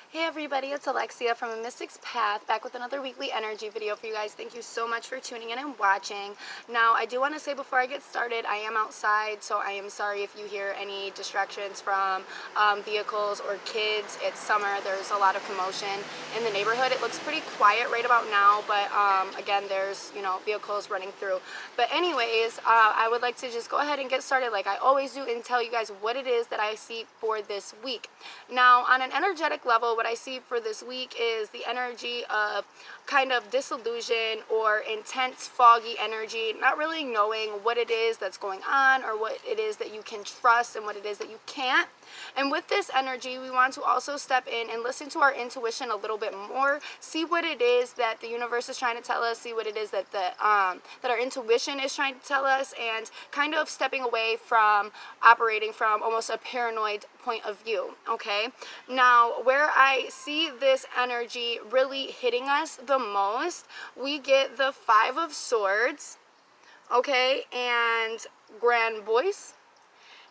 Hey everybody, it's Alexia from A Mystic's Path, back with another weekly energy video for you guys. Thank you so much for tuning in and watching. Now, I do want to say before I get started, I am outside, so I am sorry if you hear any distractions from vehicles or kids. It's summer, there's a lot of commotion in the neighborhood. It looks pretty quiet right about now, but again, there's, vehicles running through. But anyways, I would like to just go ahead and get started like I always do and tell you guys what it is that I see for this week. Now, on an energetic level, what I see for this week is the energy of kind of disillusion or intense foggy energy, not really knowing what it is that's going on or what it is that you can trust and what it is that you can't. And with this energy, we want to also step in and listen to our intuition a little bit more, see what it is that the universe is trying to tell us, see what it is that that our intuition is trying to tell us, and kind of stepping away from operating from almost a paranoid point of view. Okay, now where I see this energy really hitting us the most, we get the Five of Swords, okay, and Grand Voice.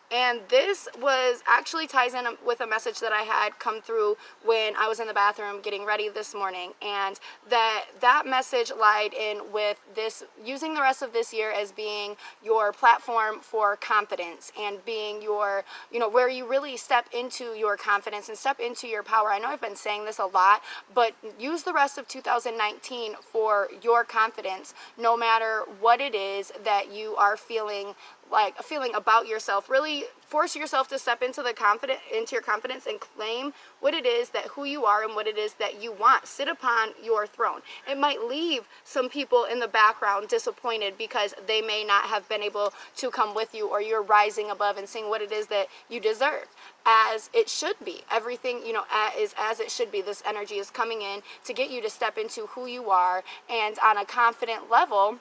And this was actually ties in with a message that I had come through when I was in the bathroom getting ready this morning. And that message lied in with this, using the rest of this year as being your platform for confidence and being your, where you really step into your confidence and step into your power. I know I've been saying this a lot, but use the rest of 2019 for your confidence, no matter what it is that you are feeling about yourself. Really force yourself to step into your confidence and claim what it is that who you are and what it is that you want. Sit upon your throne. It might leave some people in the background disappointed because they may not have been able to come with you, or you're rising above and seeing what it is that you deserve, as it should be. Everything, is as it should be. This energy is coming in to get you to step into who you are, and on a confident level,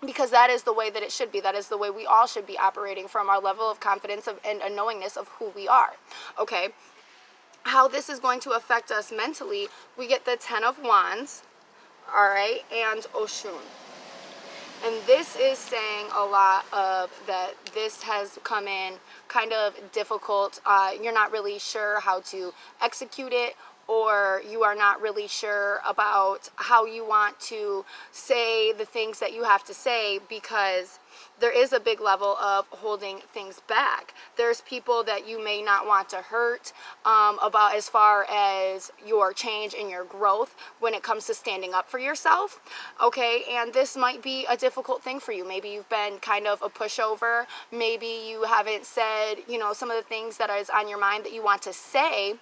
because that is the way that it should be. That is the way we all should be operating, from our level of confidence and a knowingness of who we are. Okay, how this is going to affect us mentally, we get the Ten of Wands, all right, and Oshun. And this is saying a lot of that this has come in kind of difficult. You're not really sure how to execute it, or you are not really sure about how you want to say the things that you have to say, because there is a big level of holding things back. There's people that you may not want to hurt about as far as your change and your growth when it comes to standing up for yourself. Okay, and this might be a difficult thing for you. Maybe you've been kind of a pushover. Maybe you haven't said, some of the things that is on your mind that you want to say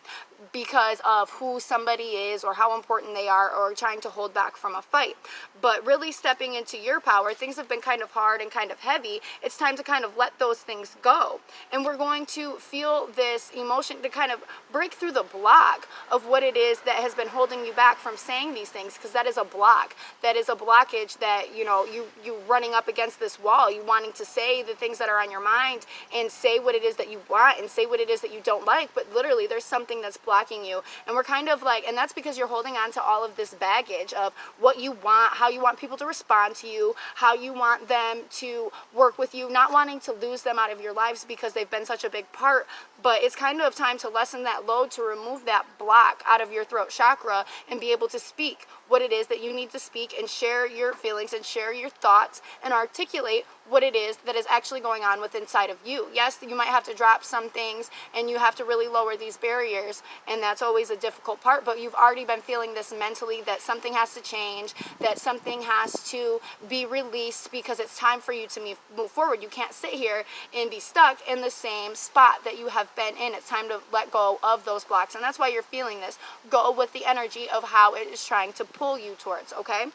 because of who somebody is or how important they are, or trying to hold back from a fight. But really stepping into your power, things have been kind of hard and kind of heavy. It's time to kind of let those things go. And we're going to feel this emotion to kind of break through the block of what it is that has been holding you back from saying these things, because that is a block. That is a blockage that, you running up against this wall, you wanting to say the things that are on your mind and say what it is that you want and say what it is that you don't like, but literally there's something that's blocking you. And we're kind of and that's because you're holding on to all of this baggage of what you want, how you want people to respond to you, how you want them to work with you, not wanting to lose them out of your lives because they've been such a big part. But it's kind of time to lessen that load, to remove that block out of your throat chakra and be able to speak what it is that you need to speak, and share your feelings and share your thoughts and articulate what it is that is actually going on within inside of you. Yes, you might have to drop some things and you have to really lower these barriers, and that's always a difficult part, but you've already been feeling this mentally, that something has to change, that something has to be released, because it's time for you to move forward. You can't sit here and be stuck in the same spot that you have been in. It's time to let go of those blocks, and that's why you're feeling this. Go with the energy of how it is trying to pull you towards, okay?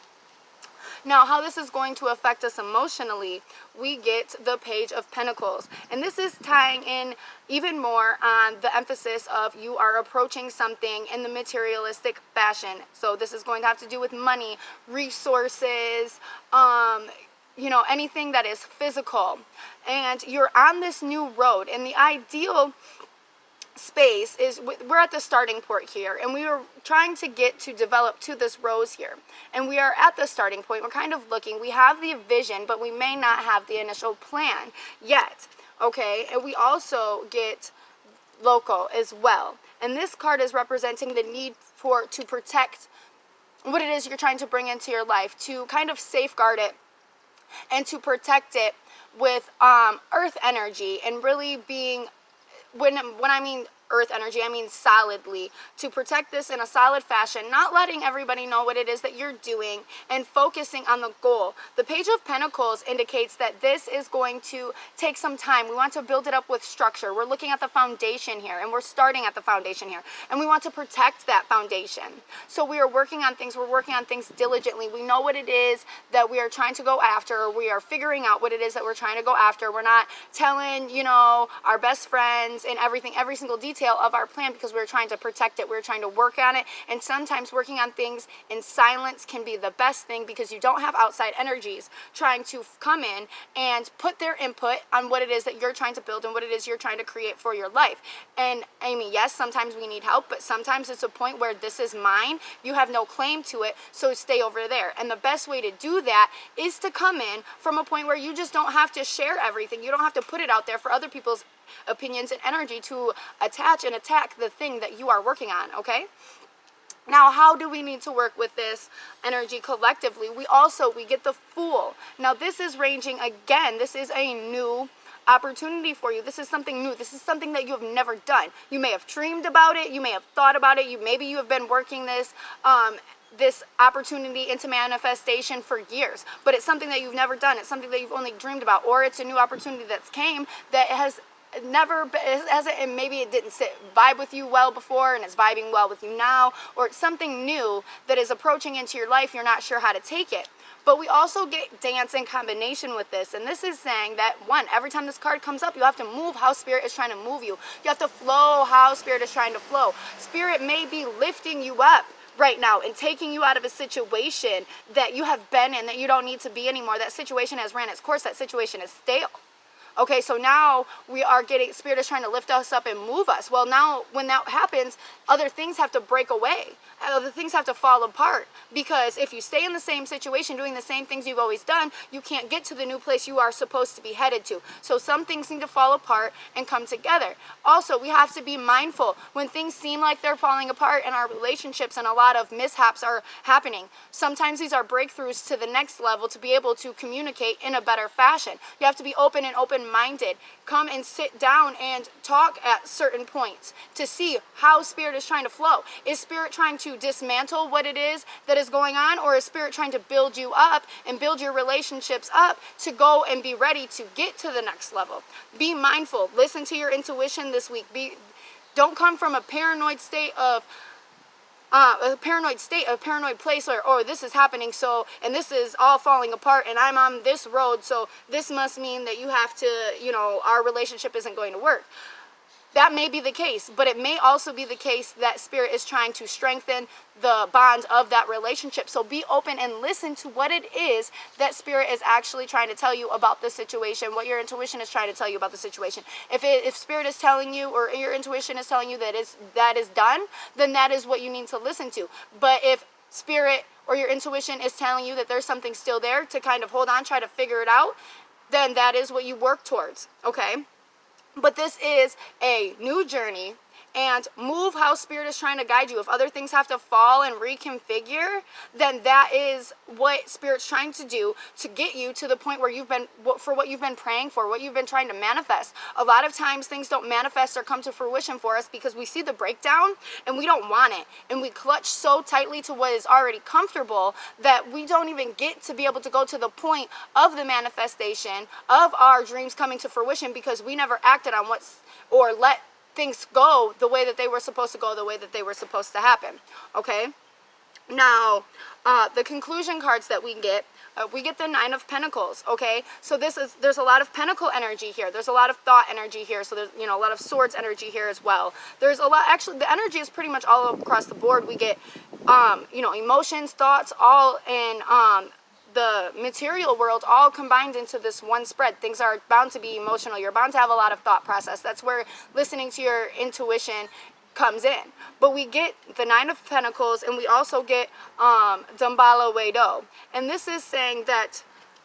Now, how this is going to affect us emotionally, we get the Page of Pentacles. And this is tying in even more on the emphasis of you are approaching something in the materialistic fashion. So this is going to have to do with money, resources, anything that is physical. And you're on this new road, and the ideal space is, we're at the starting point here, and we are trying to get to develop to this rose here, and we are at the starting point. We're kind of looking, we have the vision, but we may not have the initial plan yet. Okay, and we also get local as well. And this card is representing the need to protect what it is you're trying to bring into your life, to kind of safeguard it and to protect it with earth energy, and really being, when I mean earth energy, I mean solidly, to protect this in a solid fashion, not letting everybody know what it is that you're doing, and focusing on the goal. The Page of Pentacles indicates that this is going to take some time. We want to build it up with structure. We're looking at the foundation here, and we're starting at the foundation here, and we want to protect that foundation. So we are working on things. We're working on things diligently. We know what it is that we are trying to go after. We are figuring out what it is that we're trying to go after. We're not telling, you know, our best friends and everything, every single detail of our plan, because we're trying to protect it. We're trying to work on it. And sometimes working on things in silence can be the best thing, because you don't have outside energies trying to come in and put their input on what it is that you're trying to build and what it is you're trying to create for your life. And I mean, yes, sometimes we need help, but sometimes it's a point where this is mine. You have no claim to it, so stay over there. And the best way to do that is to come in from a point where you just don't have to share everything. You don't have to put it out there for other people's opinions and energy to attach and attack the thing that you are working on, okay? Now, how do we need to work with this energy collectively? We get the Fool. Now, this is ranging, again, this is a new opportunity for you. This is something new. This is something that you have never done. You may have dreamed about it. You may have thought about it. Maybe you have been working this opportunity into manifestation for years, but it's something that you've never done. It's something that you've only dreamed about, or it's a new opportunity that's came that has never hasn't, and maybe it didn't vibe with you well before and it's vibing well with you now, or it's something new that is approaching into your life. You're not sure how to take it. But we also get Dance in combination with this, and this is saying that, one, every time this card comes up, you have to move how Spirit is trying to move you. You have to flow how Spirit is trying to flow. Spirit may be lifting you up right now and taking you out of a situation that you have been in that you don't need to be anymore. That situation has ran its course. That situation is stale. Okay, so now we are getting, Spirit is trying to lift us up and move us. Well, now when that happens, other things have to break away. Other things have to fall apart. Because if you stay in the same situation, doing the same things you've always done, you can't get to the new place you are supposed to be headed to. So some things need to fall apart and come together. Also, we have to be mindful when things seem like they're falling apart in our relationships and a lot of mishaps are happening. Sometimes these are breakthroughs to the next level to be able to communicate in a better fashion. You have to be open and open-minded. Come and sit down and talk at certain points to see how Spirit is trying to flow. Is Spirit trying to dismantle what it is that is going on, or is Spirit trying to build you up and build your relationships up to go and be ready to get to the next level? Be mindful. Listen to your intuition this week. Don't come from a paranoid state of a paranoid place where, oh, this is happening, so, and this is all falling apart, and I'm on this road, so this must mean that you have to, you know, our relationship isn't going to work. That may be the case, but it may also be the case that Spirit is trying to strengthen the bond of that relationship. So be open and listen to what it is that Spirit is actually trying to tell you about the situation, what your intuition is trying to tell you about the situation. If Spirit is telling you, or your intuition is telling you that is done, then that is what you need to listen to. But if Spirit or your intuition is telling you that there's something still there to kind of hold on, try to figure it out, then that is what you work towards, okay? But this is a new journey, and move how Spirit is trying to guide you. If other things have to fall and reconfigure, then that is what Spirit's trying to do to get you to the point where you've been, for what you've been praying for, what you've been trying to manifest. A lot of times things don't manifest or come to fruition for us because we see the breakdown and we don't want it. And we clutch so tightly to what is already comfortable that we don't even get to be able to go to the point of the manifestation of our dreams coming to fruition because we never acted on or let things go the way that they were supposed to go, the way that they were supposed to happen, okay? Now, the conclusion cards that we get the Nine of Pentacles, okay? So there's a lot of Pentacle energy here. There's a lot of thought energy here. So there's, you know, a lot of Swords energy here as well. There's a lot, actually, the energy is pretty much all across the board. We get, you know, emotions, thoughts, all in, the material world all combined into this one spread. Things are bound to be emotional. You're bound to have a lot of thought process. That's where listening to your intuition comes in. But we get the Nine of Pentacles, and we also get Damballa Wedo. And this is saying that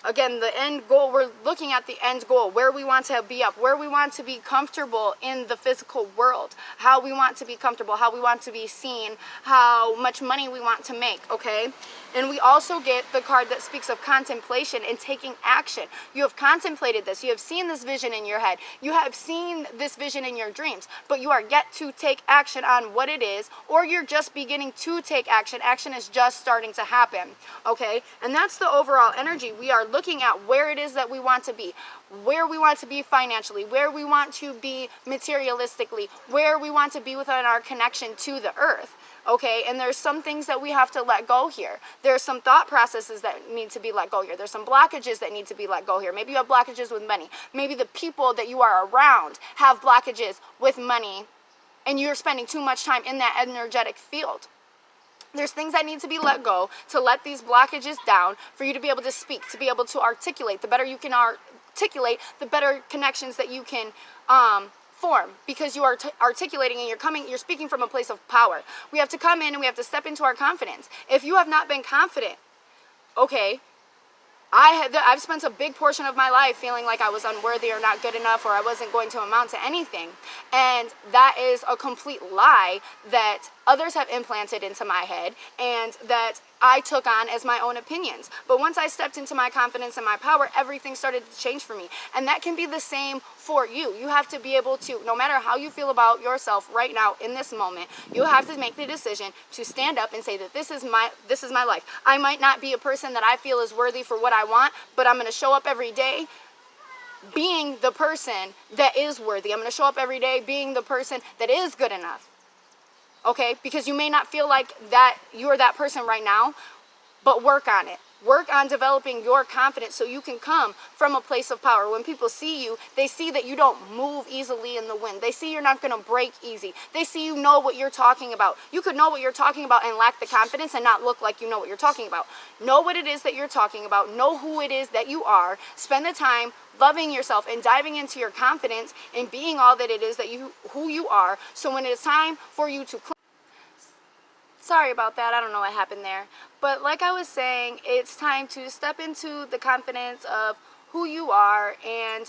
again, the end goal, we're looking at the end goal, where we want to be up, where we want to be comfortable in the physical world, how we want to be comfortable, how we want to be seen, how much money we want to make, okay? And we also get the card that speaks of contemplation and taking action. You have contemplated this. You have seen this vision in your head. You have seen this vision in your dreams, but you are yet to take action on what it is, or you're just beginning to take action. Action is just starting to happen, okay? And that's the overall energy. We are looking at where it is that we want to be, where we want to be financially, where we want to be materialistically, where we want to be within our connection to the earth. Okay, and there's some things that we have to let go here. There's some thought processes that need to be let go here. There's some blockages that need to be let go here. Maybe you have blockages with money. Maybe the people that you are around have blockages with money, and you're spending too much time in that energetic field. There's things that need to be let go to let these blockages down for you to be able to speak, to be able to articulate. The better you can articulate, the better connections that you can form, because you are articulating and you're speaking from a place of power. We have to come in and we have to step into our confidence. If you have not been confident, okay, I've spent a big portion of my life feeling like I was unworthy or not good enough, or I wasn't going to amount to anything. And that is a complete lie that others have implanted into my head and that I took on as my own opinions. But once I stepped into my confidence and my power, everything started to change for me. And that can be the same for you. You have to be able to, no matter how you feel about yourself right now in this moment, you have to make the decision to stand up and say that this is my life. I might not be a person that I feel is worthy for what I want, but I'm going to show up every day being the person that is worthy. I'm going to show up every day being the person that is good enough. Okay, because you may not feel like that you're that person right now, but work on it. Work on developing your confidence so you can come from a place of power. When people see you, they see that you don't move easily in the wind. They see you're not going to break easy. They see you know what you're talking about. You could know what you're talking about and lack the confidence and not look like you know what you're talking about. Know what it is that you're talking about. Know who it is that you are. Spend the time loving yourself and diving into your confidence and being all that it is that who you are. So when it's time for you to sorry about that, I don't know what happened there. But like I was saying, it's time to step into the confidence of who you are, and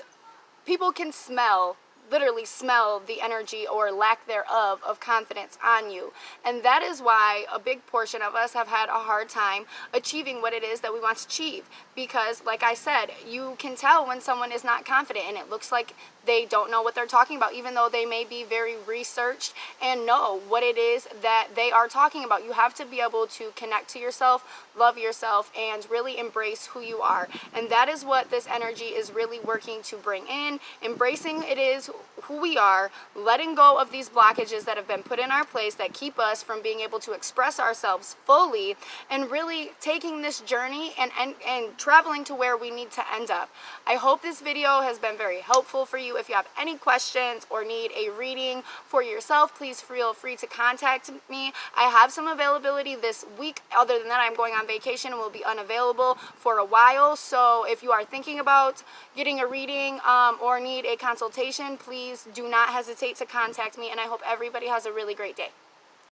people can literally smell the energy or lack thereof of confidence on you. And that is why a big portion of us have had a hard time achieving what it is that we want to achieve. Because like I said, you can tell when someone is not confident and it looks like they don't know what they're talking about, even though they may be very researched and know what it is that they are talking about. You have to be able to connect to yourself, love yourself, and really embrace who you are. And that is what this energy is really working to bring in. Embracing it is who we are, letting go of these blockages that have been put in our place that keep us from being able to express ourselves fully, and really taking this journey and traveling to where we need to end up. I hope this video has been very helpful for you. If you have any questions or need a reading for yourself, please feel free to contact me. I have some availability this week. Other than that, I'm going on vacation and will be unavailable for a while. So if you are thinking about getting a reading or need a consultation, please do not hesitate to contact me, and I hope everybody has a really great day.